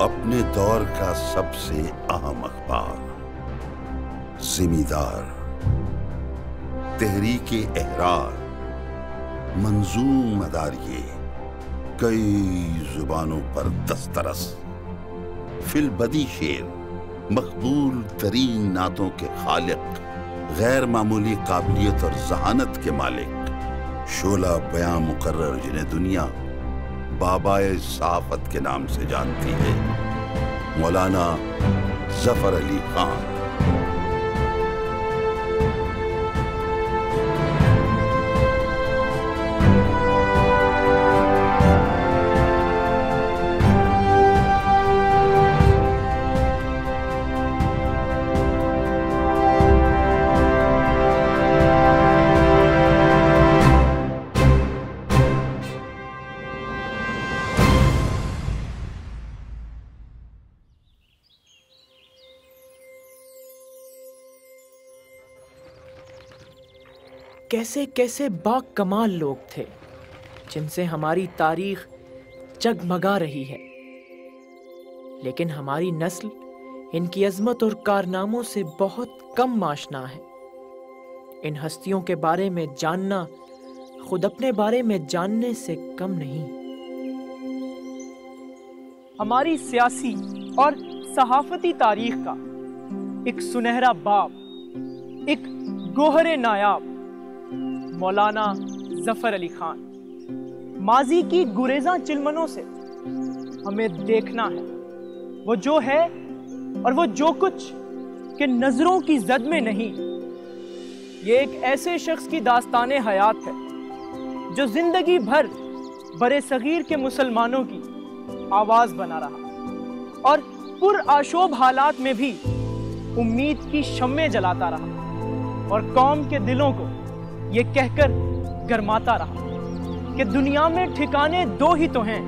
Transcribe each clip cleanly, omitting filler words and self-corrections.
اپنے دور کا سب سے اہم اخبار زمیندار، تحریک احرار، منظوم اداریے، کئی زبانوں پر دسترس، فی البدی شعر، مقبول ترین نعتوں کے خالق، غیر معمولی قابلیت اور ذہانت کے مالک، شعلہ بیاں مقرر جنہیں دنیا بابائے صحافت کے نام سے جانتی ہے، مولانا ظفر علی خان۔ کیسے کیسے با کمال لوگ تھے جن سے ہماری تاریخ جگمگا رہی ہے، لیکن ہماری نسل ان کی عظمت اور کارناموں سے بہت کم آشنا ہے۔ ان ہستیوں کے بارے میں جاننا خود اپنے بارے میں جاننے سے کم نہیں۔ ہماری سیاسی اور صحافتی تاریخ کا ایک سنہرا باب، ایک گوہر نایاب، مولانا ظفر علی خان۔ ماضی کی گریزاں چلمنوں سے ہمیں دیکھنا ہے وہ جو ہے اور وہ جو کچھ کہ نظروں کی زد میں نہیں۔ یہ ایک ایسے شخص کی داستان حیات ہے جو زندگی بھر برے صغیر کے مسلمانوں کی آواز بنا رہا اور پرآشوب حالات میں بھی امید کی شمعیں جلاتا رہا، اور قوم کے دلوں کو یہ کہہ کر گرماتا رہا کہ دنیا میں ٹھکانے دو ہی تو ہیں،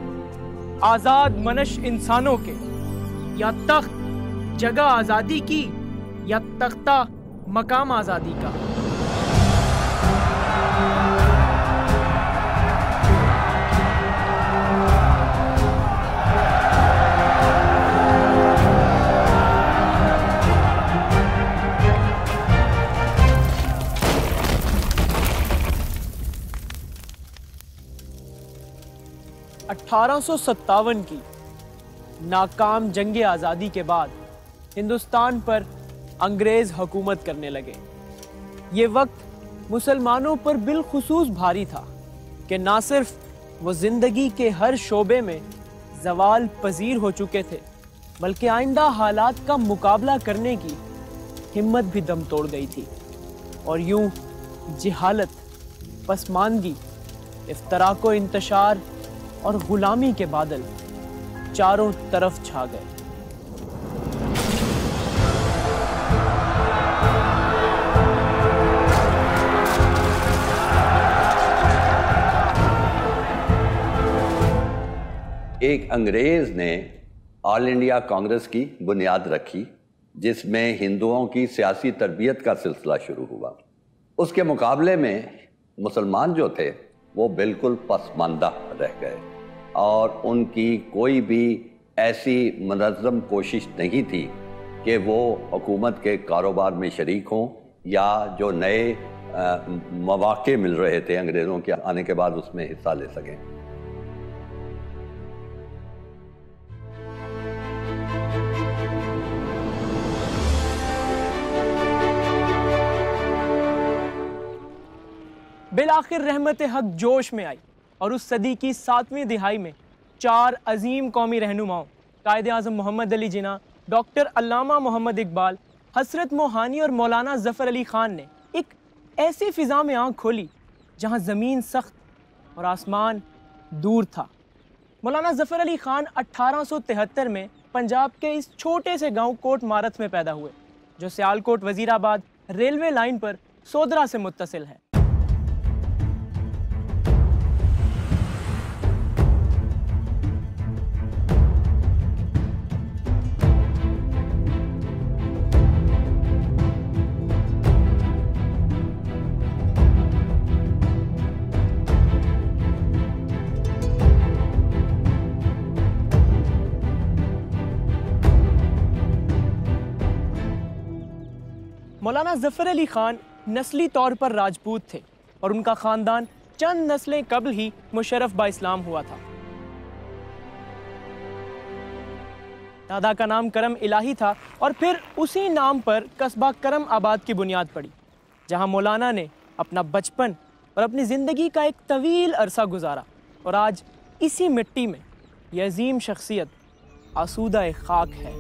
آزاد منش انسانوں کے، یا تخت جگہ آزادی کی یا تختہ مقام آزادی کا۔ اٹھارہ سو 57 کی ناکام جنگ آزادی کے بعد ہندوستان پر انگریز حکومت کرنے لگے۔ یہ وقت مسلمانوں پر بالخصوص بھاری تھا کہ نہ صرف وہ زندگی کے ہر شعبے میں زوال پذیر ہو چکے تھے، بلکہ آئندہ حالات کا مقابلہ کرنے کی ہمت بھی دم توڑ گئی تھی، اور یوں جہالت، پسماندگی، افتراق و انتشار اور غلامی کے بادل چاروں طرف چھا گئے۔ ایک انگریز نے آل انڈیا کانگریس کی بنیاد رکھی، جس میں ہندوؤں کی سیاسی تربیت کا سلسلہ شروع ہوا۔ اس کے مقابلے میں مسلمان جو تھے وہ بالکل پسماندہ رہ گئے، اور ان کی کوئی بھی ایسی منظم کوشش نہیں تھی کہ وہ حکومت کے کاروبار میں شریک ہوں، یا جو نئے مواقع مل رہے تھے انگریزوں کے آنے کے بعد اس میں حصہ لے سکیں۔ بالآخر رحمت حق جوش میں آئی، اور اس صدی کی 7ویں دہائی میں 4 عظیم قومی رہنماؤں، قائد اعظم محمد علی جناح، ڈاکٹر علامہ محمد اقبال، حسرت موہانی اور مولانا ظفر علی خان نے ایک ایسی فضا میں آنکھ کھولی جہاں زمین سخت اور آسمان دور تھا۔ مولانا ظفر علی خان 1873 میں پنجاب کے اس چھوٹے سے گاؤں کوٹ مارتھ میں پیدا ہوئے، جو سیالکوٹ وزیر آباد ریلوے لائن پر سودرا سے متصل ہے۔ مولانا ظفر علی خان نسلی طور پر راجپوت تھے اور ان کا خاندان چند نسلیں قبل ہی مشرف با اسلام ہوا تھا۔ دادا کا نام کرم الہی تھا اور پھر اسی نام پر قصبہ کرم آباد کی بنیاد پڑی، جہاں مولانا نے اپنا بچپن اور اپنی زندگی کا ایک طویل عرصہ گزارا، اور آج اسی مٹی میں یہ عظیم شخصیت آسودہ خاک ہے۔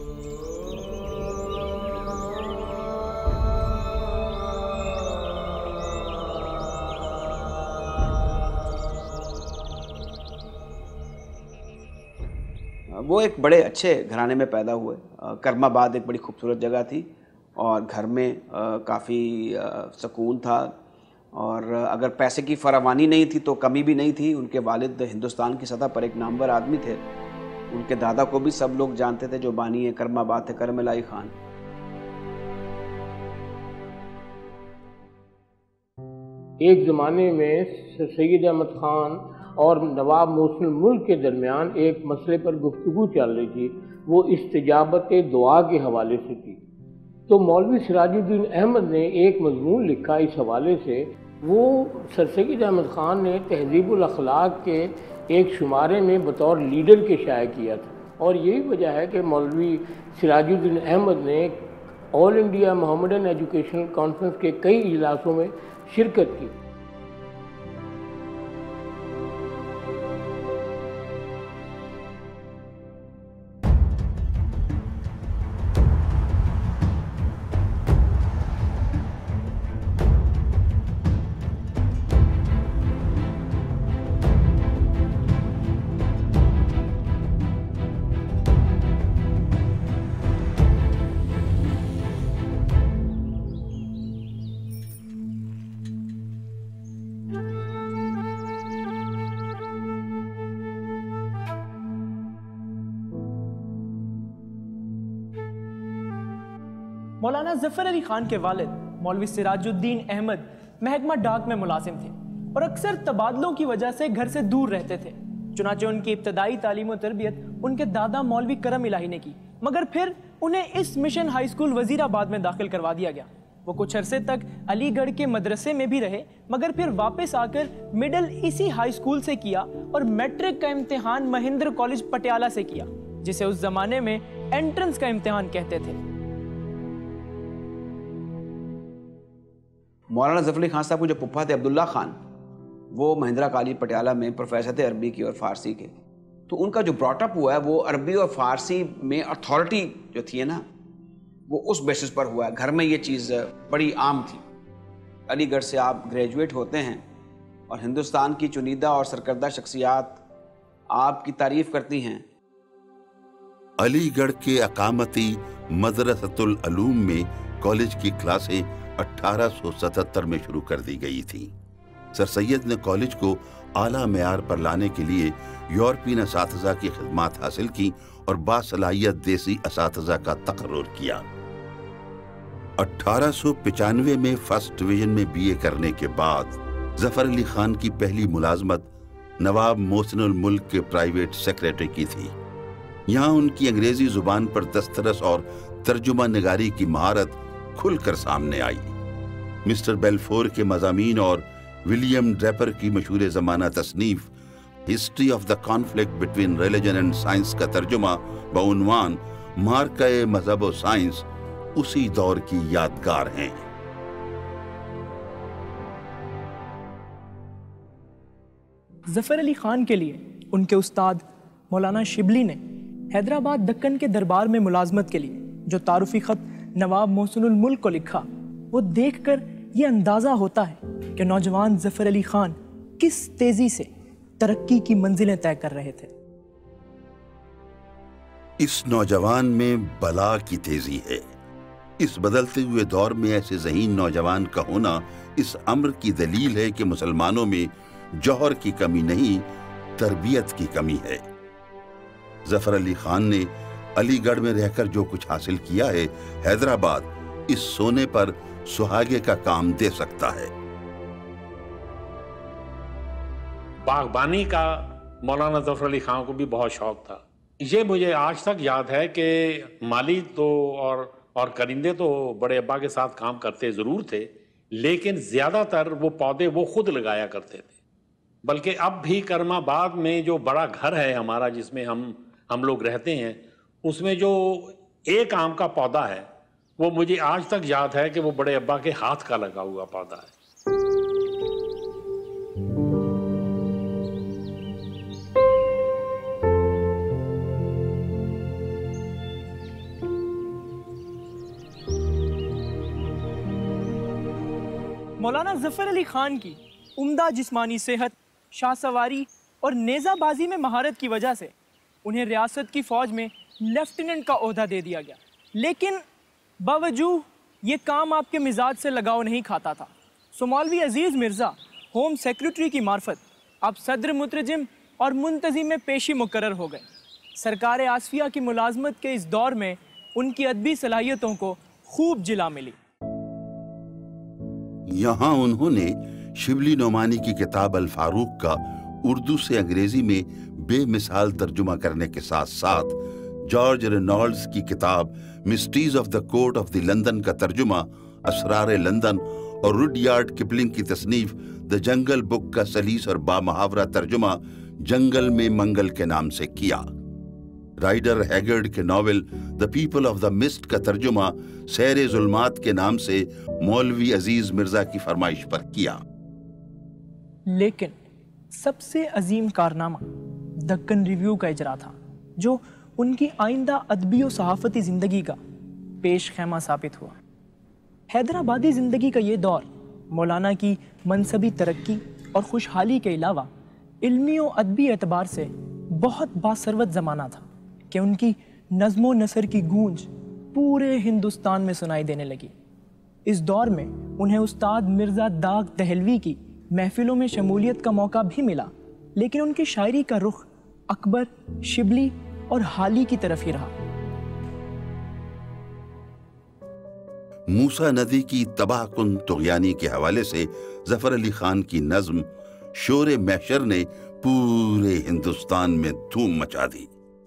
وہ ایک بڑے اچھے گھرانے میں پیدا ہوئے۔ کرم آباد ایک بڑی خوبصورت جگہ تھی اور گھر میں کافی سکون تھا، اور اگر پیسے کی فراوانی نہیں تھی تو کمی بھی نہیں تھی۔ ان کے والد ہندوستان کی سطح پر ایک نامور آدمی تھے، ان کے دادا کو بھی سب لوگ جانتے تھے جو بانی کرم آباد تھے، کرم الہی خان۔ ایک زمانے میں سید احمد خان اور نواب محسن الملک کے درمیان ایک مسئلے پر گفتگو چل رہی تھی، وہ استجابت دعا کے حوالے سے تھی۔ تو مولوی سراج الدین احمد نے ایک مضمون لکھا اس حوالے سے، وہ سر سید احمد خان نے تہذیب الاخلاق کے ایک شمارے میں بطور لیڈر کے شائع کیا تھا، اور یہی وجہ ہے کہ مولوی سراج الدین احمد نے آل انڈیا محمدن ایجوکیشنل کانفرنس کے کئی اجلاسوں میں شرکت کی۔ مولانا ظفر علی خان کے والد مولوی سراج الدین احمد محکمہ ڈاک میں ملازم تھے اور اکثر تبادلوں کی وجہ سے گھر سے دور رہتے تھے۔ چنانچہ ان کی ابتدائی تعلیم و تربیت ان کے دادا مولوی کرم الہی نے کی، مگر پھر انہیں اس مشن ہائی اسکول وزیر آباد میں داخل کروا دیا گیا۔ وہ کچھ عرصے تک علی گڑھ کے مدرسے میں بھی رہے، مگر پھر واپس آ کر مڈل اسی ہائی اسکول سے کیا اور میٹرک کا امتحان مہندر کالج پٹیالہ سے کیا، جسے اس زمانے میں انٹرنس کا امتحان کہتے تھے۔ مولانا ظفر علی خان صاحب کو جو پپا تھے عبداللہ خان، وہ مہندرا کالج پٹیالہ میں پروفیسر تھے عربی کی اور فارسی کے، تو ان کا جو براٹ اپ ہوا ہے وہ عربی اور فارسی میں اتھارٹی جو تھی نا وہ اس بیسس پر ہوا ہے۔ گھر میں یہ چیز بڑی عام تھی۔ علی گڑھ سے آپ گریجویٹ ہوتے ہیں اور ہندوستان کی چنیدہ اور سرکردہ شخصیات آپ کی تعریف کرتی ہیں۔ علی گڑھ کے اقامتی مدرسۃ العلوم میں کالج کی کلاسیں 1877 میں شروع کر دی گئی تھی۔ سر سید نے کالج کو اعلیٰ معیار پر لانے کے لیے یورپین اساتذہ کی خدمات حاصل کی اور باصلاحیت دیسی اساتذہ کا تقرر کیا۔ 1895 میں فرسٹ ڈویژن میں BA کرنے کے بعد ظفر علی خان کی پہلی ملازمت نواب محسن الملک کے پرائیویٹ سیکریٹری کی تھی۔ یہاں ان کی انگریزی زبان پر دسترس اور ترجمہ نگاری کی مہارت کھل کر سامنے آئی۔ مسٹر بیلفور کے مضامین اور ولیم ڈریپر کی مشہور زمانہ تصنیف history of the conflict between religion and science کا ترجمہ بعنوان مارکہ مذہب و سائنس اسی دور کی یادگار ہیں۔ ظفر علی خان کے لیے ان کے استاد مولانا شبلی نے حیدرآباد دکن کے دربار میں ملازمت کے لیے جو تعارفی خط نواب محسن الملک کو لکھا، وہ دیکھ کر یہ اندازہ ہوتا ہے کہ نوجوان ظفر علی خان کس تیزی سے ترقی کی منزلیں طے کر رہے تھے۔ اس نوجوان میں بلا کی تیزی ہے۔ اس بدلتے ہوئے دور میں ایسے ذہین نوجوان کا ہونا اس امر کی دلیل ہے کہ مسلمانوں میں جوہر کی کمی نہیں، تربیت کی کمی ہے۔ ظفر علی خان نے علی گڑھ میں رہ کر جو کچھ حاصل کیا ہے، حیدرآباد اس سونے پر سہاگے کا کام دے سکتا ہے۔ باغبانی کا مولانا ظفر علی خان کو بھی بہت شوق تھا۔ یہ مجھے آج تک یاد ہے کہ مالی تو اور کرندے تو بڑے ابا کے ساتھ کام کرتے ضرور تھے، لیکن زیادہ تر وہ پودے وہ خود لگایا کرتے تھے۔ بلکہ اب بھی کرم آباد میں جو بڑا گھر ہے ہمارا جس میں ہم لوگ رہتے ہیں، اس میں جو ایک آم کا پودا ہے وہ مجھے آج تک یاد ہے کہ وہ بڑے ابا کے ہاتھ کا لگا ہوا پودا ہے۔ مولانا ظفر علی خان کی عمدہ جسمانی صحت، شاہ سواری اور نیزہ بازی میں مہارت کی وجہ سے انہیں ریاست کی فوج میں لیفٹیننٹ کا عہدہ دے دیا گیا، لیکن باوجود یہ کام آپ کے مزاج سے لگاؤ نہیں کھاتا تھا۔ سو مولوی عزیز مرزا ہوم سیکریٹری کی معرفت اب صدر مترجم اور منتظم میں پیشی مقرر ہو گئے۔ سرکار آصفیہ کی ملازمت کے اس دور میں ان کی ادبی صلاحیتوں کو خوب جلا ملی۔ یہاں انہوں نے شبلی نعمانی کی کتاب الفاروق کا اردو سے انگریزی میں بے مثال ترجمہ کرنے کے ساتھ ساتھ جارج رینالڈز کی کتاب mysteries of the court of the London کا ترجمہ، اسرار لندن اور روڈیارڈ کپلنگ کی تصنیف دا جنگل بک کا سلیس اور بامحاورہ ترجمہ جنگل میں منگل کے نام سے کیا۔ رائڈر ہیگرڈ کے novel the people of the must کا ترجمہ سیر ظلمات کے نام سے مولوی عزیز مرزا کی فرمائش پر کیا۔ لیکن سب سے عظیم کارنامہ دکن ریویو کا اجرا تھا، جو ان کی آئندہ ادبی و صحافتی زندگی کا پیش خیمہ ثابت ہوا۔ حیدرآبادی زندگی کا یہ دور مولانا کی منصبی ترقی اور خوشحالی کے علاوہ علمی و ادبی اعتبار سے بہت باثروت زمانہ تھا کہ ان کی نظم و نثر کی گونج پورے ہندوستان میں سنائی دینے لگی۔ اس دور میں انہیں استاد مرزا داغ دہلوی کی محفلوں میں شمولیت کا موقع بھی ملا، لیکن ان کی شاعری کا رخ اکبر، شبلی اور حالی کی طرف ہی رہا۔ موسیٰ ندی کی تباہ کن طغیانی کے حوالے سے ظفر علی خان کی نظم شور محشر نے پورے ہندوستان میں دھوم مچا دی۔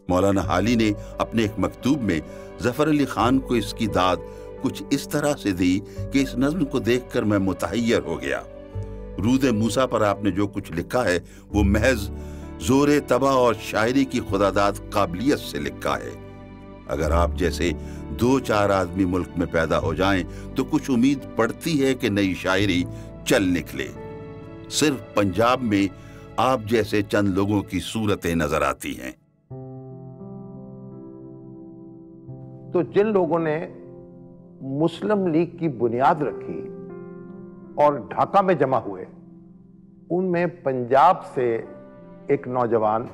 مولانا حالی نے اپنے ایک مکتوب میں ظفر علی خان کو اس کی داد کچھ اس طرح سے دی کہ اس نظم کو دیکھ کر میں متحیر ہو گیا۔ رود موسیٰ پر آپ نے جو کچھ لکھا ہے وہ محض زور طبع اور شاعری کی خداداد قابلیت سے لکھا ہے۔ اگر آپ جیسے 2-4 آدمی ملک میں پیدا ہو جائیں تو کچھ امید پڑتی ہے کہ نئی شاعری چل نکلے۔ صرف پنجاب میں آپ جیسے چند لوگوں کی صورتیں نظر آتی ہیں۔ تو جن لوگوں نے مسلم لیگ کی بنیاد رکھی اور ڈھاکہ میں جمع ہوئے، ان میں پنجاب سے ایک نوجوان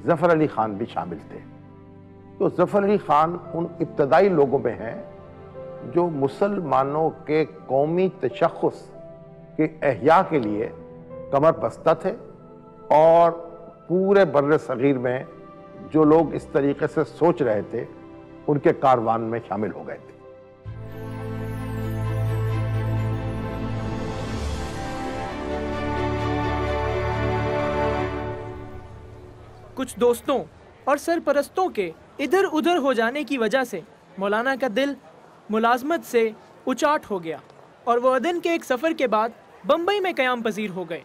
ظفر علی خان بھی شامل تھے۔ تو ظفر علی خان ان ابتدائی لوگوں میں ہیں جو مسلمانوں کے قومی تشخص کے احیاء کے لیے کمر بستہ تھے، اور پورے بر صغیر میں جو لوگ اس طریقے سے سوچ رہے تھے ان کے کاروان میں شامل ہو گئے تھے۔ کچھ دوستوں اور سرپرستوں کے ادھر ادھر ہو جانے کی وجہ سے مولانا کا دل ملازمت سے اچاٹ ہو گیا، اور وہ عدن کے ایک سفر کے بعد بمبئی میں قیام پذیر ہو گئے۔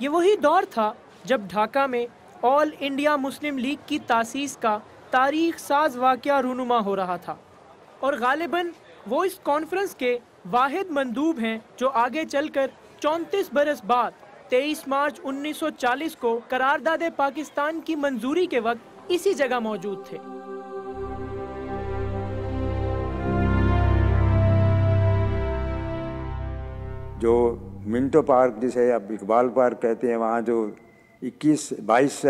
یہ وہی دور تھا جب ڈھاکہ میں آل انڈیا مسلم لیگ کی تاسیس کا تاریخ ساز واقعہ رونما ہو رہا تھا، اور غالباً وہ اس کانفرنس کے واحد مندوب ہیں جو آگے چل کر 34 برس بعد 23 مارچ 1940 کو قرارداد پاکستان کی منظوری کے وقت اسی جگہ موجود تھے۔ جو منٹو پارک جسے اب اقبال پارک کہتے ہیں، وہاں جو 21، 22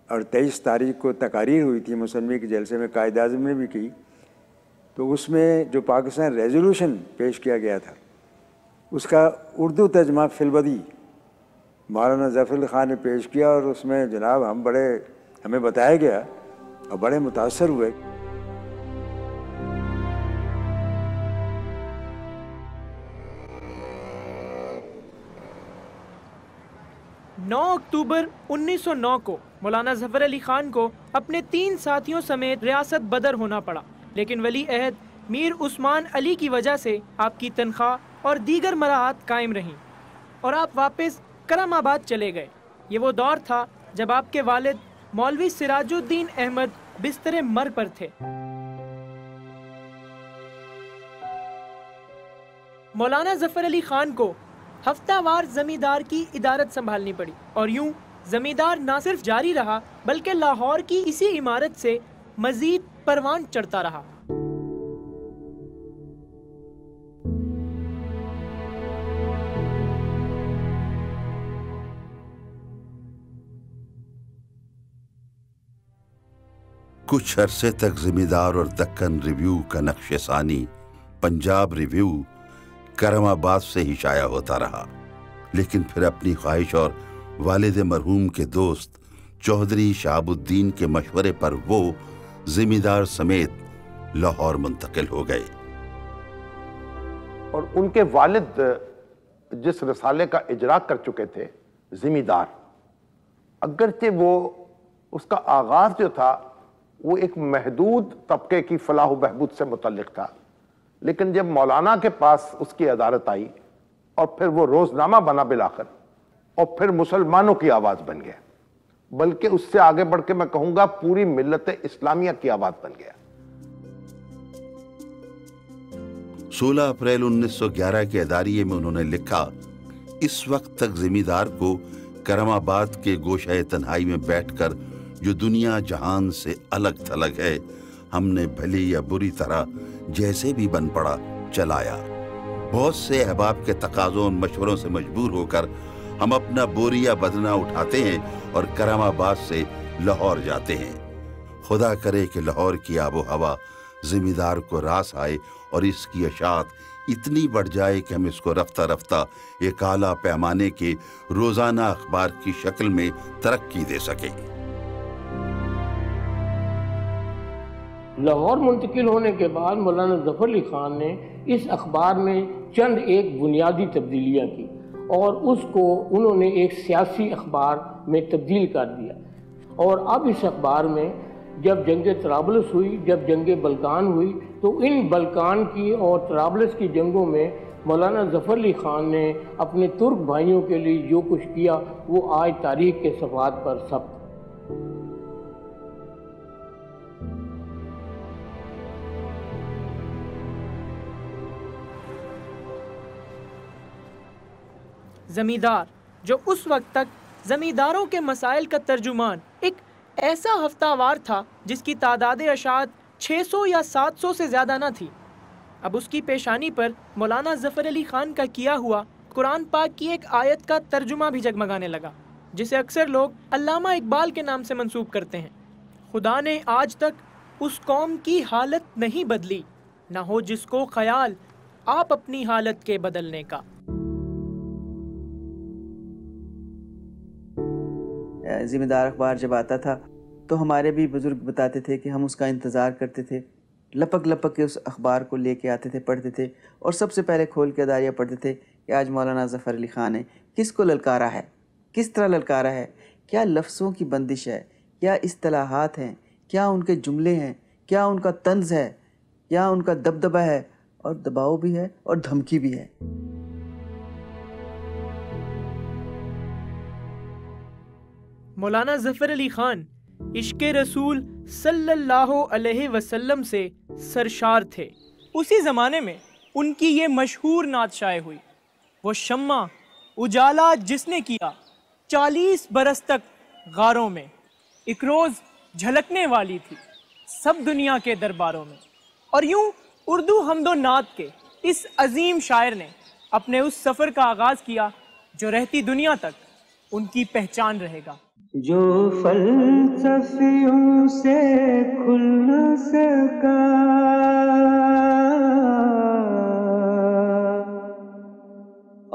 اور 23 تاریخ کو تقاریر ہوئی تھی مسلم لیگ کے جلسے میں، قائد اعظم نے بھی کی، تو اس میں جو پاکستان ریزولوشن پیش کیا گیا تھا اس کا اردو ترجمہ فی البدی مولانا ظفر علی خان نے پیش کیا، اور اس میں جناب ہمیں بتایا گیا اور بڑے متاثر ہوئے۔ 9 اکتوبر 1909 کو مولانا ظفر علی خان کو اپنے 3 ساتھیوں سمیت ریاست بدر ہونا پڑا، لیکن ولی عہد میر عثمان علی کی وجہ سے آپ کی تنخواہ اور دیگر مراعات قائم رہیں اور آپ واپس کرم آباد چلے گئے۔ یہ وہ دور تھا جب آپ کے والد مولوی سراج الدین احمد بستر مر پر تھے۔ مولانا ظفر علی خان کو ہفتہ وار زمیندار کی ادارت سنبھالنی پڑی اور یوں زمیندار نہ صرف جاری رہا بلکہ لاہور کی اسی عمارت سے مزید پروان چڑھتا رہا۔ کچھ عرصے تک زمیندار اور دکن ریویو کا نقش ثانی پنجاب ریویو کرم آباد سے ہی شائع ہوتا رہا، لیکن پھر اپنی خواہش اور والد مرحوم کے دوست چودھری شہاب الدین کے مشورے پر وہ زمیندار سمیت لاہور منتقل ہو گئے۔ اور ان کے والد جس رسالے کا اجرا کر چکے تھے زمیندار، اگرچہ وہ اس کا آغاز جو تھا وہ ایک محدود طبقے کی فلاح و بہبود سے متعلق تھا، لیکن جب مولانا کے پاس اس کی عدالت آئی اور پھر وہ روزنامہ بنا بالآخر اور پھر مسلمانوں کی آواز بن گیا، بلکہ اس سے آگے بڑھ کے میں کہوں گا پوری ملت اسلامیہ کی آواز بن گیا۔ 16 اپریل 1911 کے اداریے میں انہوں نے لکھا، اس وقت تک زمیندار کو کرم آباد کے گوشہ تنہائی میں بیٹھ کر جو دنیا جہان سے الگ تھلگ ہے، ہم نے بھلی یا بری طرح جیسے بھی بن پڑا چلایا۔ بہت سے احباب کے تقاضوں اور مشوروں سے مجبور ہو کر ہم اپنا بوریا بدنہ اٹھاتے ہیں اور کرم آباد سے لاہور جاتے ہیں۔ خدا کرے کہ لاہور کی آب و ہوا زمیندار کو راس آئے اور اس کی اشاعت اتنی بڑھ جائے کہ ہم اس کو رفتہ رفتہ ایک اعلیٰ پیمانے کے روزانہ اخبار کی شکل میں ترقی دے سکیں۔ لاہور منتقل ہونے کے بعد مولانا ظفر علی خان نے اس اخبار میں چند ایک بنیادی تبدیلیاں کی اور اس کو انہوں نے ایک سیاسی اخبار میں تبدیل کر دیا، اور اب اس اخبار میں جب جنگ طرابلس ہوئی، جب جنگ بلکان ہوئی، تو ان بلکان کی اور طرابلس کی جنگوں میں مولانا ظفر علی خان نے اپنے ترک بھائیوں کے لیے جو کچھ کیا وہ آج تاریخ کے صفحات پر ثبت۔ زمیندار، جو اس وقت تک زمینداروں کے مسائل کا ترجمان، ایک ایسا ہفتہ وار تھا جس کی تعداد اشاعت 600 یا 700 سے زیادہ نہ تھی، اب اس کی پیشانی پر مولانا ظفر علی خان کا کیا ہوا قرآن پاک کی ایک آیت کا ترجمہ بھی جگمگانے لگا، جسے اکثر لوگ علامہ اقبال کے نام سے منسوب کرتے ہیں۔ خدا نے آج تک اس قوم کی حالت نہیں بدلی، نہ ہو جس کو خیال آپ اپنی حالت کے بدلنے کا۔ ذمہ دار اخبار جب آتا تھا تو ہمارے بھی بزرگ بتاتے تھے کہ ہم اس کا انتظار کرتے تھے، لپک لپک کے اس اخبار کو لے کے آتے تھے، پڑھتے تھے، اور سب سے پہلے کھول کے اداریہ پڑھتے تھے کہ آج مولانا ظفر علی خان نے کس کو للکارا ہے، کس طرح للکارا ہے، کیا لفظوں کی بندش ہے، کیا اصطلاحات ہیں، کیا ان کے جملے ہیں، کیا ان کا طنز ہے، کیا ان کا دبدبہ ہے، اور دباؤ بھی ہے اور دھمکی بھی ہے۔ مولانا ظفر علی خان عشق رسول صلی اللہ علیہ وسلم سے سرشار تھے۔ اسی زمانے میں ان کی یہ مشہور نعت شائع ہوئی، وہ شمع اجالا جس نے کیا 40 برس تک غاروں میں، ایک روز جھلکنے والی تھی سب دنیا کے درباروں میں۔ اور یوں اردو حمد و نعت کے اس عظیم شاعر نے اپنے اس سفر کا آغاز کیا جو رہتی دنیا تک ان کی پہچان رہے گا۔ جو فلسفیوں سے کھل نہ سکا،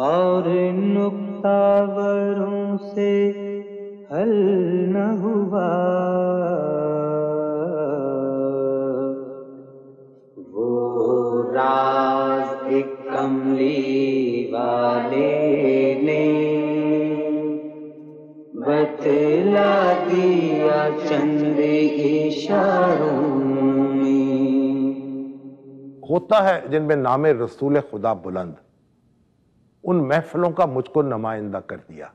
اور نکتہ وروں سے حل نہ ہوا، وہ راز ایک کملی والے نے بتلا دیا چند اشاروں میں۔ ہوتا ہے جن میں نام رسول خدا بلند، ان محفلوں کا مجھ کو نمائندہ کر دیا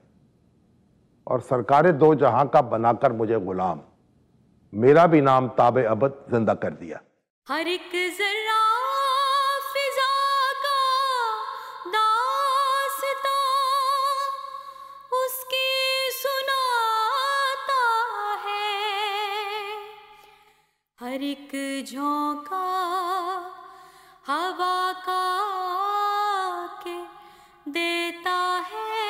اور سرکار دو جہاں کا بنا کر مجھے غلام، میرا بھی نام تاب ابد زندہ کر دیا۔ ہر ایک ذرہ فضا کا داستاں اس کی سناتا ہے، ہر ایک جھونکا ہوا کا کے دیتا ہے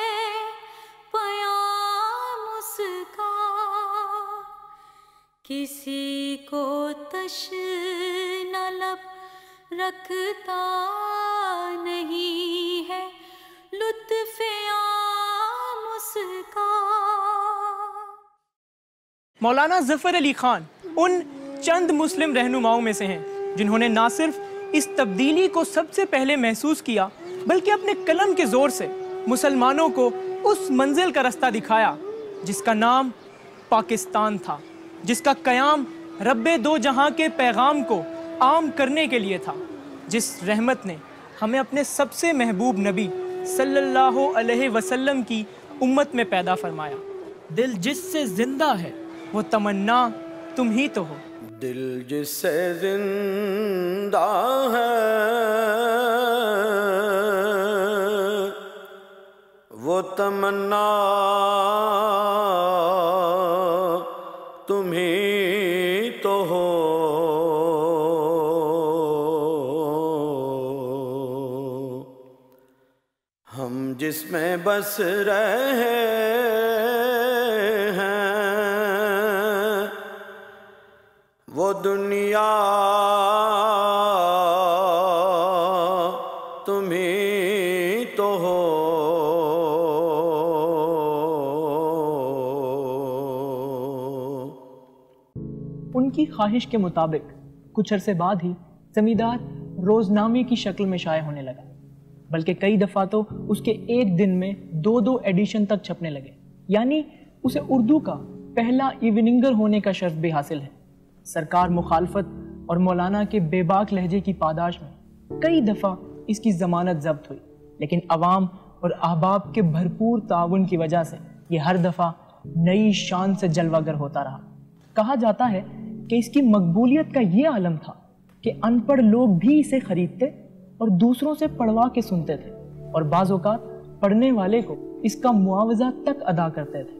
پیام اس کا، کسی کو تشنہ لب رکھتا نہیں ہے لطف عام اس کا۔ مولانا ظفر علی خان ان چند مسلم رہنماؤں میں سے ہیں جنہوں نے نہ صرف اس تبدیلی کو سب سے پہلے محسوس کیا بلکہ اپنے قلم کے زور سے مسلمانوں کو اس منزل کا رستہ دکھایا جس کا نام پاکستان تھا، جس کا قیام رب دو جہاں کے پیغام کو عام کرنے کے لیے تھا، جس رحمت نے ہمیں اپنے سب سے محبوب نبی صلی اللہ علیہ وسلم کی امت میں پیدا فرمایا۔ دل جس سے زندہ ہے وہ تمنا تم ہی تو ہو، دل جس سے زندہ ہے وہ تمنا تم ہی تو ہو، ہم جس میں بس رہے ہیں وہ دنیا تم ہی تو ہو۔ ان کی خواہش کے مطابق کچھ عرصے بعد ہی زمیندار روزنامے کی شکل میں شائع ہونے لگا، بلکہ کئی دفعہ تو اس کے ایک دن میں 2 ایڈیشن تک چھپنے لگے، یعنی اسے اردو کا پہلا ایوننگر ہونے کا شرف بھی حاصل ہے۔ سرکار مخالفت اور مولانا کے بے باک لہجے کی پاداش میں کئی دفعہ اس کی ضمانت ضبط ہوئی، لیکن عوام اور احباب کے بھرپور تعاون کی وجہ سے یہ ہر دفعہ نئی شان سے جلوہ گر ہوتا رہا۔ کہا جاتا ہے کہ اس کی مقبولیت کا یہ عالم تھا کہ ان پڑھ لوگ بھی اسے خریدتے اور دوسروں سے پڑھوا کے سنتے تھے، اور بعض اوقات پڑھنے والے کو اس کا معاوضہ تک ادا کرتے تھے۔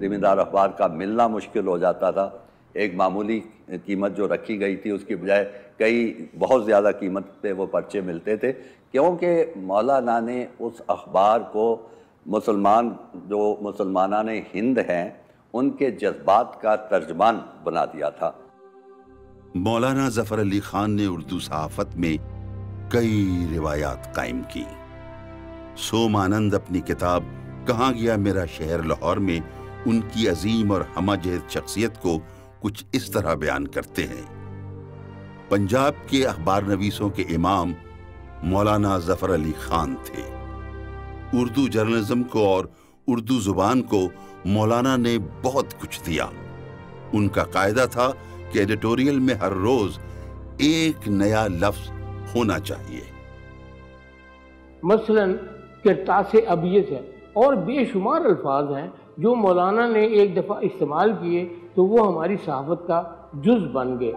زمیندار اخبار کا ملنا مشکل ہو جاتا تھا، ایک معمولی قیمت جو رکھی گئی تھی اس کی بجائے کئی بہت زیادہ قیمت پہ وہ پرچے ملتے تھے، کیونکہ مولانا نے اس اخبار کو مسلمانان ہند ہیں ان کے جذبات کا ترجمان بنا دیا تھا۔ مولانا ظفر علی خان نے اردو صحافت میں کئی روایات قائم کی۔ سوم آنند اپنی کتاب کہاں گیا میرا شہر لاہور میں ان کی عظیم اور ہمہ جہت شخصیت کو کچھ اس طرح بیان کرتے ہیں۔ پنجاب کے اخبار نویسوں کے امام مولانا ظفر علی خان تھے۔ اردو جرنلزم کو اور اردو زبان کو مولانا نے بہت کچھ دیا۔ ان کا قاعدہ تھا کہ ایڈیٹوریل میں ہر روز ایک نیا لفظ ہونا چاہیے۔ مثلاً کرتاس ابیض ہے اور بے شمار الفاظ ہیں جو مولانا نے ایک دفعہ استعمال کیے تو وہ ہماری صحافت کا جز بن گئے۔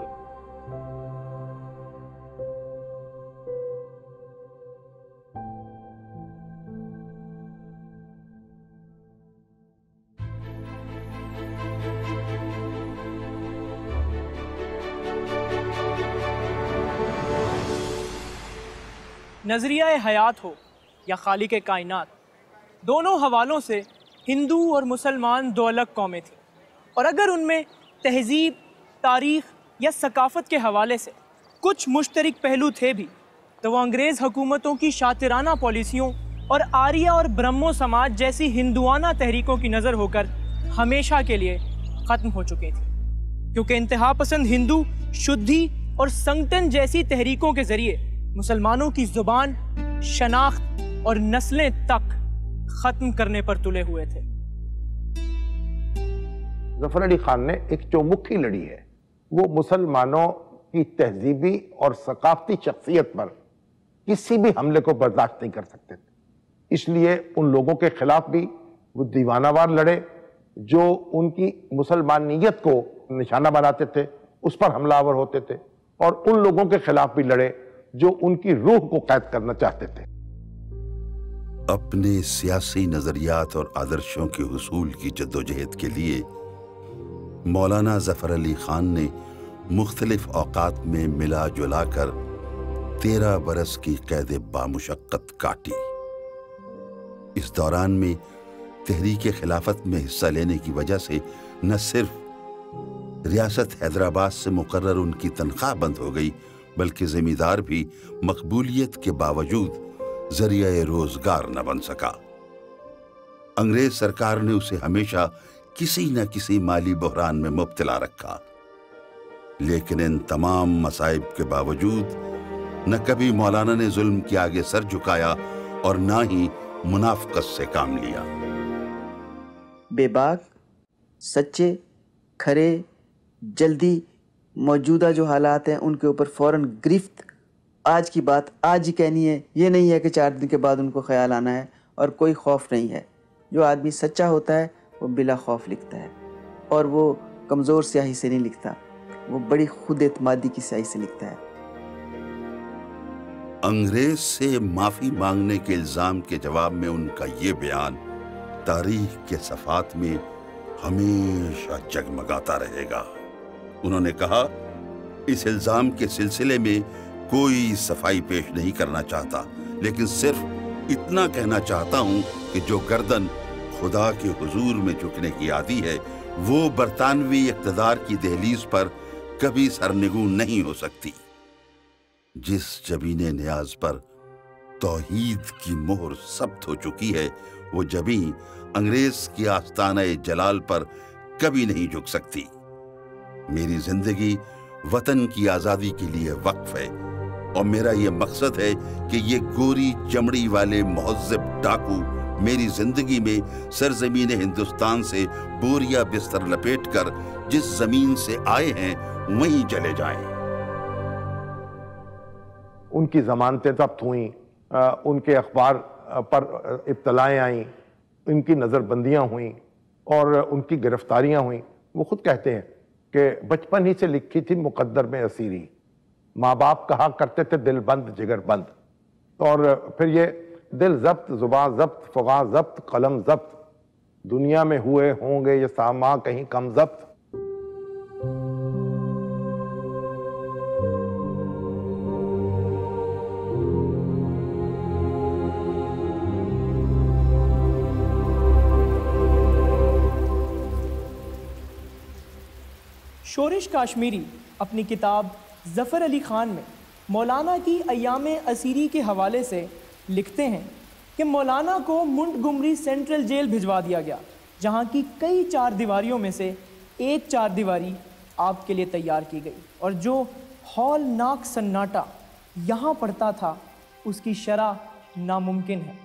نظریہ حیات ہو یا خالق کائنات، دونوں حوالوں سے ہندو اور مسلمان دو الگ قومیں تھیں، اور اگر ان میں تہذیب، تاریخ یا ثقافت کے حوالے سے کچھ مشترک پہلو تھے بھی، تو وہ انگریز حکومتوں کی شاطرانہ پالیسیوں اور آریہ اور برہمو سماج جیسی ہندوانہ تحریکوں کی نظر ہو کر ہمیشہ کے لیے ختم ہو چکے تھے، کیونکہ انتہا پسند ہندو شدھی اور سنگٹن جیسی تحریکوں کے ذریعے مسلمانوں کی زبان، شناخت اور نسلیں تک ختم کرنے پر تلے ہوئے تھے۔ ظفر علی خان نے ایک چومکھی لڑی ہے. وہ مسلمانوں کی تہذیبی اور ثقافتی شخصیت پر کسی بھی حملے کو برداشت نہیں کر سکتے تھے. اس لیے ان لوگوں کے خلاف بھی وہ دیوانہ وار لڑے جو ان کی مسلمانیت کو نشانہ بناتے تھے، اس پر حملہ آور ہوتے تھے، اور ان لوگوں کے خلاف بھی لڑے جو ان کی روح کو قید کرنا چاہتے تھے. اپنے سیاسی نظریات اور آدرشوں کے حصول کی جدوجہد کے لیے مولانا ظفر علی خان نے مختلف اوقات میں ملا جلا کر 13 برس کی قید بامشقت کاٹی. اس دوران میں تحریک خلافت میں حصہ لینے کی وجہ سے نہ صرف ریاست حیدرآباد سے مقرر ان کی تنخواہ بند ہو گئی، بلکہ زمیندار بھی مقبولیت کے باوجود ذریعہ روزگار نہ بن سکا. انگریز سرکار نے اسے ہمیشہ کسی نہ کسی مالی بحران میں مبتلا رکھا، لیکن ان تمام مصائب کے باوجود نہ کبھی مولانا نے ظلم کے آگے سر جھکایا اور نہ ہی منافقت سے کام لیا. بے باک، سچے، کھرے، جلدی موجودہ جو حالات ہیں ان کے اوپر فوراً گرفت، آج کی بات آج ہی کہنی ہے. یہ نہیں ہے کہ 4 دن کے بعد ان کو خیال آنا ہے، اور کوئی خوف نہیں ہے. جو آدمی سچا ہوتا ہے وہ بلا خوف لکھتا ہے، اور وہ کمزور سیاہی سے نہیں لکھتا، وہ بڑی خود اعتمادی کی سیاہی سے لکھتا ہے. انگریز سے معافی مانگنے کے الزام کے جواب میں ان کا یہ بیان تاریخ کے صفحات میں ہمیشہ جگمگاتا رہے گا. انہوں نے کہا، اس الزام کے سلسلے میں کوئی صفائی پیش نہیں کرنا چاہتا، لیکن صرف اتنا کہنا چاہتا ہوں کہ جو گردن خدا کے حضور میں جھکنے کی عادی ہے وہ برطانوی اقتدار کی دہلیز پر کبھی سرنگوں نہیں ہو سکتی. جس جبین نیاز پر توحید کی مہر ثبت ہو چکی ہے وہ جبیں انگریز کی آستانہ جلال پر کبھی نہیں جھک سکتی. میری زندگی وطن کی آزادی کے لیے وقف ہے، اور میرا یہ مقصد ہے کہ یہ گوری چمڑی والے مہذب ڈاکو میری زندگی میں سرزمین ہندوستان سے بوریا بستر لپیٹ کر جس زمین سے آئے ہیں وہیں چلے جائیں. ان کی ضمانتیں ضبط ہوئیں، ان کے اخبار پر ابتلائیں آئیں، ان کی نظر بندیاں ہوئیں اور ان کی گرفتاریاں ہوئیں. وہ خود کہتے ہیں کہ بچپن ہی سے لکھی تھی مقدر میں اسیری، ماں باپ کہا کرتے تھے دل بند جگر بند. اور پھر یہ دل ضبط، زبان ضبط، فغاں ضبط، قلم ضبط، دنیا میں ہوئے ہوں گے یہ ساما کہیں کم ضبط. شورش کاشمیری اپنی کتاب ظفر علی خان میں مولانا کی ایام اسیری کے حوالے سے لکھتے ہیں کہ مولانا کو منٹگمری سینٹرل جیل بھجوا دیا گیا، جہاں کی کئی 4 دیواریوں میں سے ایک 4 دیواری آپ کے لیے تیار کی گئی، اور جو ہولناک سناٹا یہاں پڑتا تھا اس کی شرح ناممکن ہے.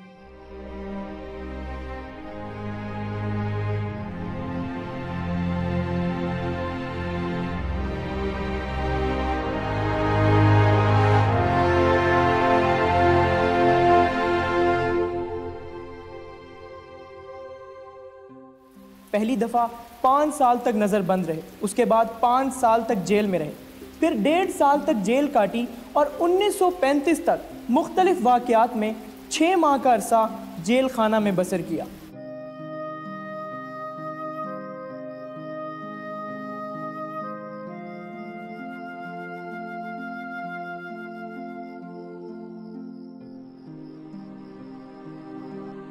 پہلی دفعہ 5 سال تک نظر بند رہے، اس کے بعد 5 سال تک جیل میں رہے، پھر 1.5 سال تک جیل کاٹی، اور 1935 تک مختلف واقعات میں 6 ماہ کا عرصہ جیل خانہ میں بسر کیا.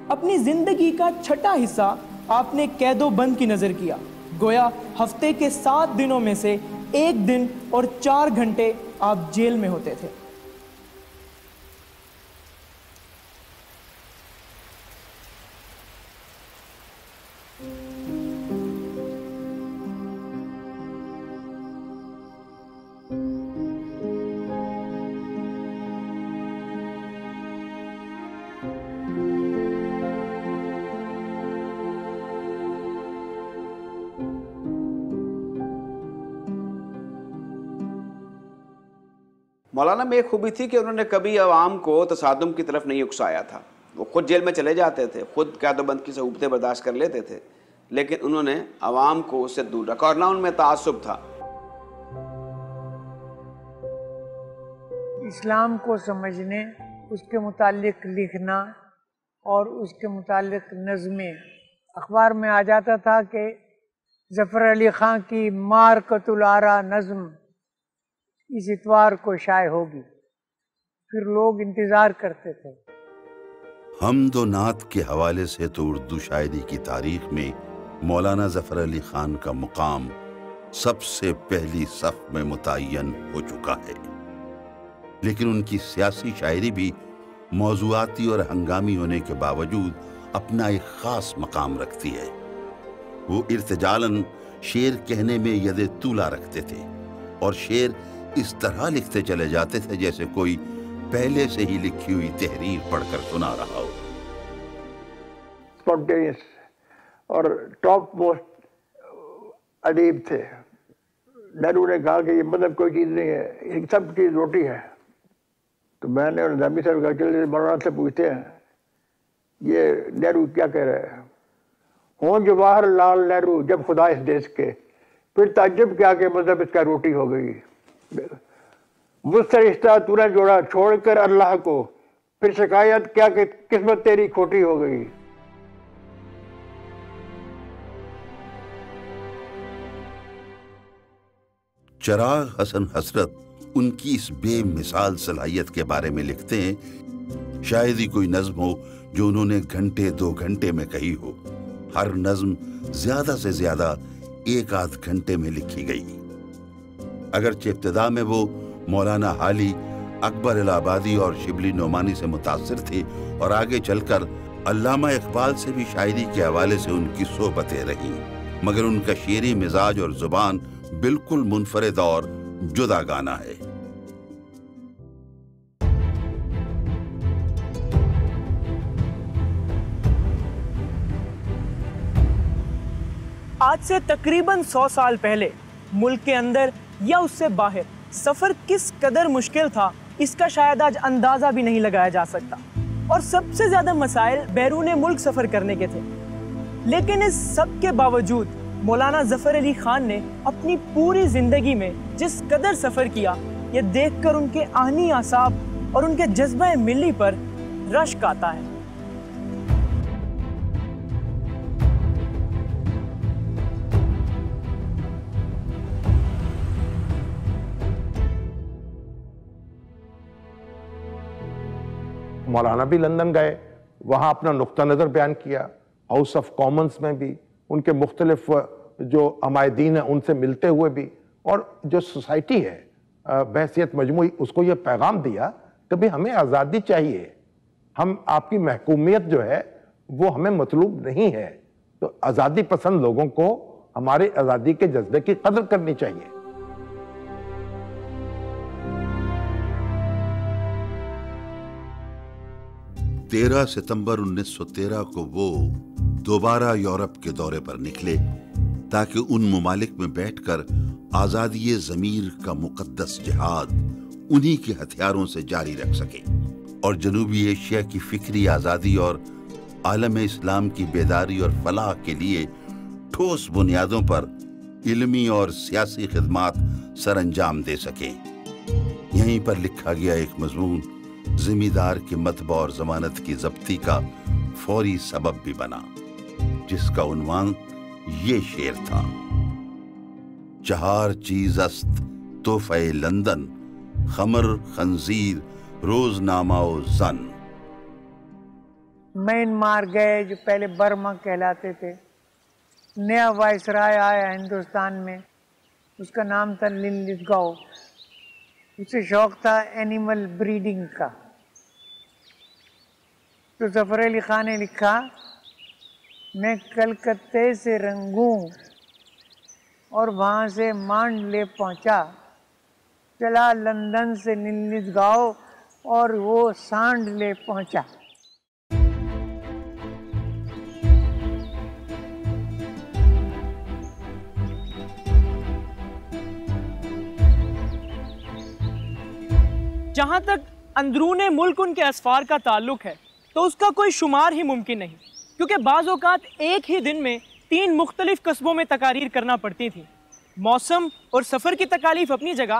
اپنی زندگی کا چھٹا حصہ آپ نے قید و بند کی نظر کیا، گویا ہفتے کے 7 دنوں میں سے 1 دن اور 4 گھنٹے آپ جیل میں ہوتے تھے. مولانا میں ایک خوبی تھی کہ انہوں نے کبھی عوام کو تصادم کی طرف نہیں اکسایا تھا. وہ خود جیل میں چلے جاتے تھے, خود قید و بند کی صعوبتیں برداشت کر لیتے تھے, لیکن انہوں نے عوام کو اس سے دور رکھا اور نہ ان میں تعصب تھا. اسلام کو سمجھنے, اس کے متعلق لکھنا اور اس کے متعلق نظمیں. اخبار میں آ جاتا تھا کہ ظفر علی خان کی مارکۃ الآرا نظم اس اتوار کو شائع ہوگی. پھر لوگ انتظار کرتے تھے. حمد و نعت کے حوالے سے تو اردو شاعری کی تاریخ میں مولانا ظفر علی خان کا مقام سب سے پہلی صف میں متعین ہو چکا ہے، لیکن ان کی سیاسی شاعری بھی موضوعاتی اور ہنگامی ہونے کے باوجود اپنا ایک خاص مقام رکھتی ہے. وہ ارتجالاً شعر کہنے میں ید طولا رکھتے تھے اور شعر اس طرح لکھتے چلے جاتے تھے جیسے کوئی پہلے سے ہی لکھی ہوئی تحریر پڑھ کر سنا رہا ہو. اسپونٹینیس اور ٹاپ موسٹ ادیب تھے. نہرو نے کہا کہ یہ مطلب کوئی چیز نہیں ہے، یہ سب چیز روٹی ہے. تو میں نے نظامی صاحب کہا چلے مولانا سے پوچھتے ہیں یہ نہرو کیا کہہ رہے ہیں. ہوں جواہر لال نہرو جب خدا اس دیش کے، پھر تعجب کیا کہ مذہب اس کا روٹی ہو گئی. مجھ سے رشتہ تو نے جوڑا چھوڑ کر اللہ کو، پھر شکایت کیا کہ قسمت تیری کھوٹی ہو گئی. چراغ حسن حسرت ان کی اس بے مثال صلاحیت کے بارے میں لکھتے ہیں، شاید ہی کوئی نظم ہو جو انہوں نے گھنٹے 2 گھنٹے میں کہی ہو. ہر نظم زیادہ سے زیادہ 1-8 گھنٹے میں لکھی گئی. اگرچہ ابتدا میں وہ مولانا حالی، اکبر الہ آبادی اور شبلی نعمانی سے متاثر تھے اور آگے چل کر علامہ اقبال سے بھی شاعری کے حوالے سے ان کی صحبتیں رہیں، مگر ان کا شعری مزاج اور زبان بالکل منفرد اور جدا گانا ہے. آج سے تقریباً 100 سال پہلے ملک کے اندر یا اس سے باہر سفر کس قدر مشکل تھا، اس کا شاید آج اندازہ بھی نہیں لگایا جا سکتا، اور سب سے زیادہ مسائل بیرون ملک سفر کرنے کے تھے. لیکن اس سب کے باوجود مولانا ظفر علی خان نے اپنی پوری زندگی میں جس قدر سفر کیا، یہ دیکھ کر ان کے آہنی اعصاب اور ان کے جذبہ ملی پر رشک آتا ہے. مولانا بھی لندن گئے، وہاں اپنا نقطہ نظر بیان کیا. ہاؤس آف کامنز میں بھی ان کے مختلف جو عمائدین ہیں ان سے ملتے ہوئے بھی، اور جو سوسائٹی ہے بحیثیت مجموعی اس کو یہ پیغام دیا کہ بھی ہمیں آزادی چاہیے، ہم آپ کی محکومیت جو ہے وہ ہمیں مطلوب نہیں ہے. تو آزادی پسند لوگوں کو ہمارے آزادی کے جذبے کی قدر کرنی چاہیے. تیرہ ستمبر 1913 کو وہ دوبارہ یورپ کے دورے پر نکلے تاکہ ان ممالک میں بیٹھ کر آزادی ضمیر کا مقدس جہاد انہی کے ہتھیاروں سے جاری رکھ سکے اور جنوبی ایشیا کی فکری آزادی اور عالم اسلام کی بیداری اور فلاح کے لیے ٹھوس بنیادوں پر علمی اور سیاسی خدمات سر انجام دے سکیں. یہیں پر لکھا گیا ایک مضمون ذمہ دار کے مطبع اور ضمانت کی ضبطی کا فوری سبب بھی بنا، جس کا عنوان یہ شعر تھا: 4 چیز است تحفہ لندن، خمر، خنزیر، روزنامہ و زن. میانمار گئے جو پہلے برما کہلاتے تھے. نیا وائسرائے آیا ہندوستان میں، اس کا نام تھا لنلتگاؤ. اسے شوق تھا اینیمل بریڈنگ کا. تو ظفر علی خان نے لکھا: میں کلکتے سے رنگوں اور وہاں سے مانڈ لے پہنچا، چلا لندن سے لنلتگاؤ اور وہ سانڈ لے پہنچا. جہاں تک اندرون ملک ان کے اسفار کا تعلق ہے تو اس کا کوئی شمار ہی ممکن نہیں، کیونکہ بعض اوقات ایک ہی دن میں 3 مختلف قصبوں میں تقاریر کرنا پڑتی تھی۔ موسم اور سفر کی تکالیف اپنی جگہ،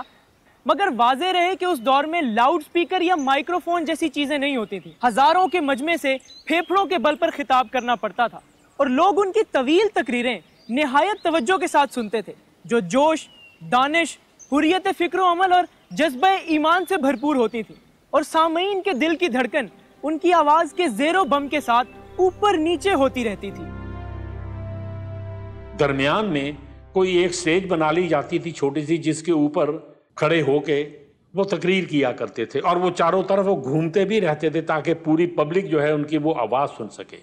مگر واضح رہے کہ اس دور میں لاؤڈ سپیکر یا مائکروفون جیسی چیزیں نہیں ہوتی تھیں۔ ہزاروں کے مجمع سے پھیپھڑوں کے بل پر خطاب کرنا پڑتا تھا، اور لوگ ان کی طویل تقریریں نہایت توجہ کے ساتھ سنتے تھے، جو جوش، دانش، حریت فکر و عمل اور جذبہ ایمان سے بھرپور ہوتی تھی، اور سامعین کے دل کی دھڑکن ان کی آواز کے زیر و بم کے ساتھ اوپر نیچے ہوتی رہتی تھی۔ درمیان میں کوئی ایک سٹیج بنا لی جاتی تھی چھوٹی سی، جس کے اوپر کھڑے ہو کے وہ تقریر کیا کرتے تھے، اور وہ چاروں طرف وہ گھومتے بھی رہتے تھے تاکہ پوری پبلک جو ہے ان کی وہ آواز سن سکے۔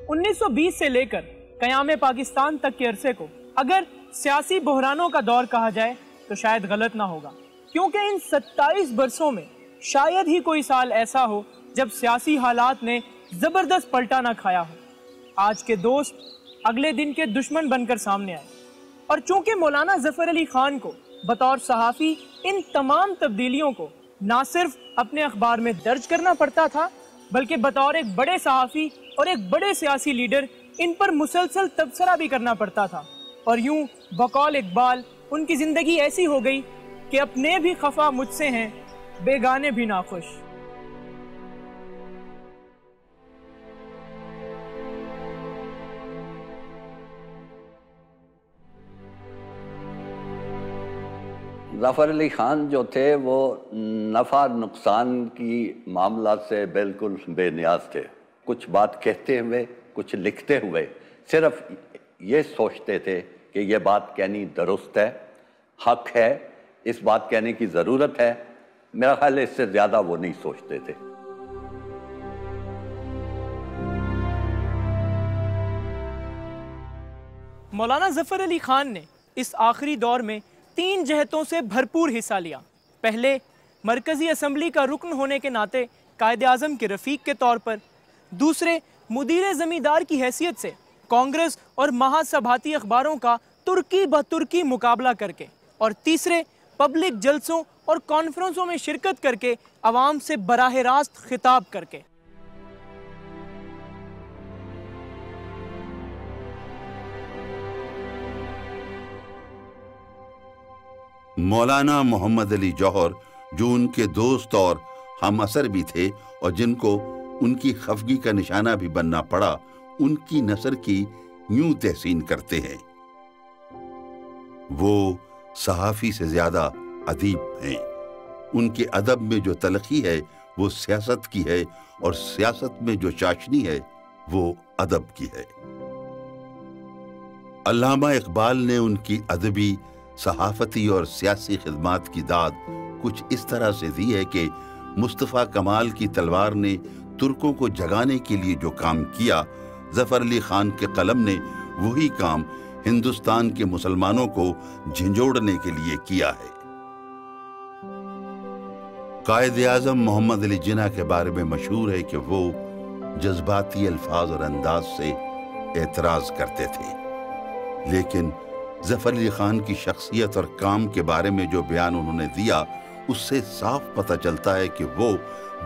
1920 سے لے کر قیام پاکستان تک کے عرصے کو اگر سیاسی بحرانوں کا دور کہا جائے تو شاید غلط نہ ہوگا، کیونکہ ان 27 برسوں میں شاید ہی کوئی سال ایسا ہو جب سیاسی حالات نے زبردست پلٹا نہ کھایا ہو۔ آج کے دوست اگلے دن کے دشمن بن کر سامنے آئے، اور چونکہ مولانا ظفر علی خان کو بطور صحافی ان تمام تبدیلیوں کو نہ صرف اپنے اخبار میں درج کرنا پڑتا تھا، بلکہ بطور ایک بڑے صحافی اور ایک بڑے سیاسی لیڈر ان پر مسلسل تبصرہ بھی کرنا پڑتا تھا، اور یوں بقول اقبال ان کی زندگی ایسی ہو گئی کہ اپنے بھی خفا مجھ سے ہیں، بیگانے بھی ناخوش۔ ظفر علی خان جو تھے وہ نفع نقصان کی معاملات سے بالکل بے نیاز تھے۔ کچھ بات کہتے ہوئے، کچھ لکھتے ہوئے صرف یہ سوچتے تھے کہ یہ بات کہنی درست ہے، حق ہے، اس بات کہنے کی ضرورت ہے۔ میرا خیال ہے اس سے زیادہ وہ نہیں سوچتے تھے۔ مولانا ظفر علی خان نے اس آخری دور میں 3 جہتوں سے بھرپور حصہ لیا۔ پہلے مرکزی اسمبلی کا رکن ہونے کے ناطے قائد اعظم کے رفیق کے طور پر، دوسرے مدیر زمیندار کی حیثیت سے کانگریس اور مہاسبھاتی اخباروں کا ترکی بترکی مقابلہ کر کے، اور تیسرے پبلک جلسوں اور کانفرنسوں میں شرکت کر کے عوام سے براہ راست خطاب کر کے۔ مولانا محمد علی جوہر جو ان کے دوست اور ہم اثر بھی تھے اور جن کو ان کی خفگی کا نشانہ بھی بننا پڑا، ان کی نثر کی یوں تحسین کرتے ہیں: وہ صحافی سے زیادہ ادیب ہیں، ان کے ادب میں جو تلخی ہے وہ سیاست کی ہے، اور سیاست میں جو چاشنی ہے وہ ادب کی ہے۔ علامہ اقبال نے ان کی ادبی، صحافتی اور سیاسی خدمات کی داد کچھ اس طرح سے دی ہے کہ مصطفیٰ کمال کی تلوار نے ترکوں کو جگانے کے لیے جو کام کیا، ظفر علی خان کے قلم نے وہی کام ہندوستان کے مسلمانوں کو جھنجھوڑنے کے لیے کیا ہے۔ قائد اعظم محمد علی جناح کے بارے میں مشہور ہے کہ وہ جذباتی الفاظ اور انداز سے اعتراض کرتے تھے، لیکن ظفر علی خان کی شخصیت اور کام کے بارے میں جو بیان انہوں نے دیا، اس سے صاف پتہ چلتا ہے کہ وہ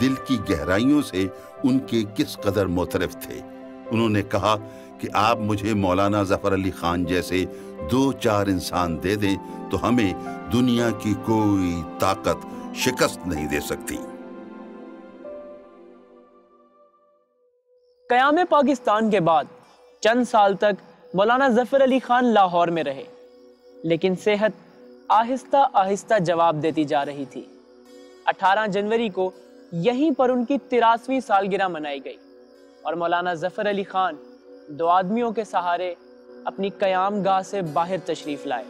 دل کی گہرائیوں سے ان کے کس قدر معترف تھے۔ انہوں نے کہا کہ آپ مجھے مولانا ظفر علی خان جیسے 2-4 انسان دے دیں تو ہمیں دنیا کی کوئی طاقت شکست نہیں دے سکتی۔ قیام پاکستان کے بعد چند سال تک مولانا ظفر علی خان لاہور میں رہے، لیکن صحت آہستہ آہستہ جواب دیتی جا رہی تھی۔ 18 جنوری کو یہیں پر ان کی 83ویں سالگرہ منائی گئی، اور مولانا ظفر علی خان 2 آدمیوں کے سہارے اپنی قیام گاہ سے باہر تشریف لائے۔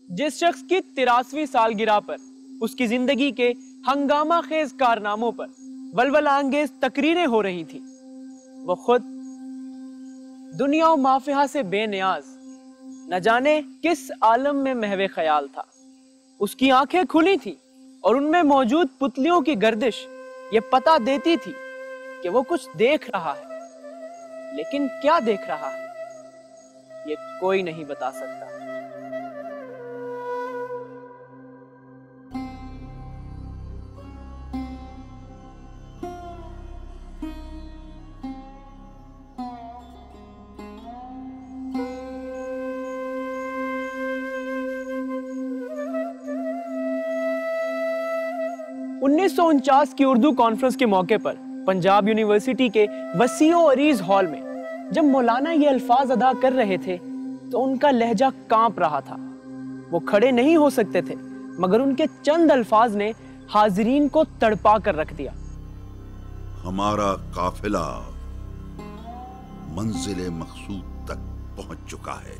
جس شخص کی 83ویں سالگرہ پر اس کی زندگی کے ہنگامہ خیز کارناموں پر ولولہ انگیز تقریریں ہو رہی تھی، وہ خود دنیا و مافیہا سے بے نیاز نہ جانے کس عالم میں محو خیال تھا۔ اس کی آنکھیں کھلی تھی اور ان میں موجود پتلیوں کی گردش یہ پتہ دیتی تھی کہ وہ کچھ دیکھ رہا ہے، لیکن کیا دیکھ رہا ہے یہ کوئی نہیں بتا سکتا۔ 1949 کی اردو کانفرنس کے موقع پر پنجاب یونیورسٹی کے وسیع و عریض ہال میں جب مولانا یہ الفاظ ادا کر رہے تھے تو ان کا لہجہ کانپ رہا تھا۔ وہ کھڑے نہیں ہو سکتے تھے، مگر ان کے چند الفاظ نے حاضرین کو تڑپا کر رکھ دیا۔ ہمارا قافلہ منزل مقصود تک پہنچ چکا ہے،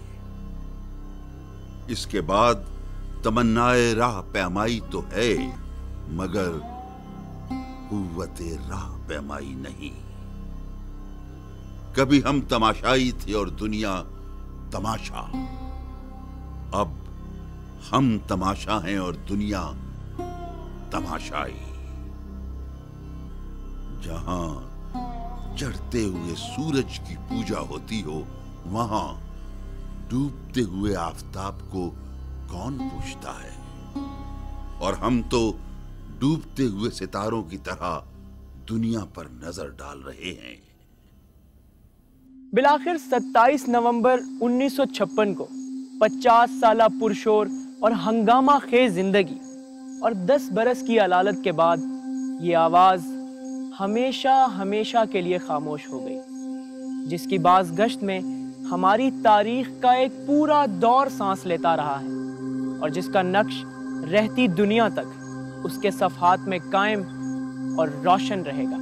اس کے بعد تمنائے راہ پیمائی تو ہے، مگر قوت راہ پیمائی نہیں۔ کبھی ہم تماشائی تھے اور دنیا تماشا، اب ہم تماشا ہیں اور دنیا تماشائی۔ جہاں چڑھتے ہوئے سورج کی پوجا ہوتی ہو، وہاں ڈوبتے ہوئے آفتاب کو کون پوجتا ہے؟ اور ہم تو ڈوبتے ہوئے ستاروں کی طرح دنیا پر نظر ڈال رہے ہیں۔ بالآخر 27 نومبر 1956 کو 50 سالہ پرشور اور ہنگامہ خیز زندگی اور 10 برس کی علالت کے بعد یہ آواز ہمیشہ ہمیشہ کے لیے خاموش ہو گئی، جس کی باز گشت میں ہماری تاریخ کا ایک پورا دور سانس لیتا رہا ہے، اور جس کا نقش رہتی دنیا تک اس کے صفحات میں قائم اور روشن رہے گا۔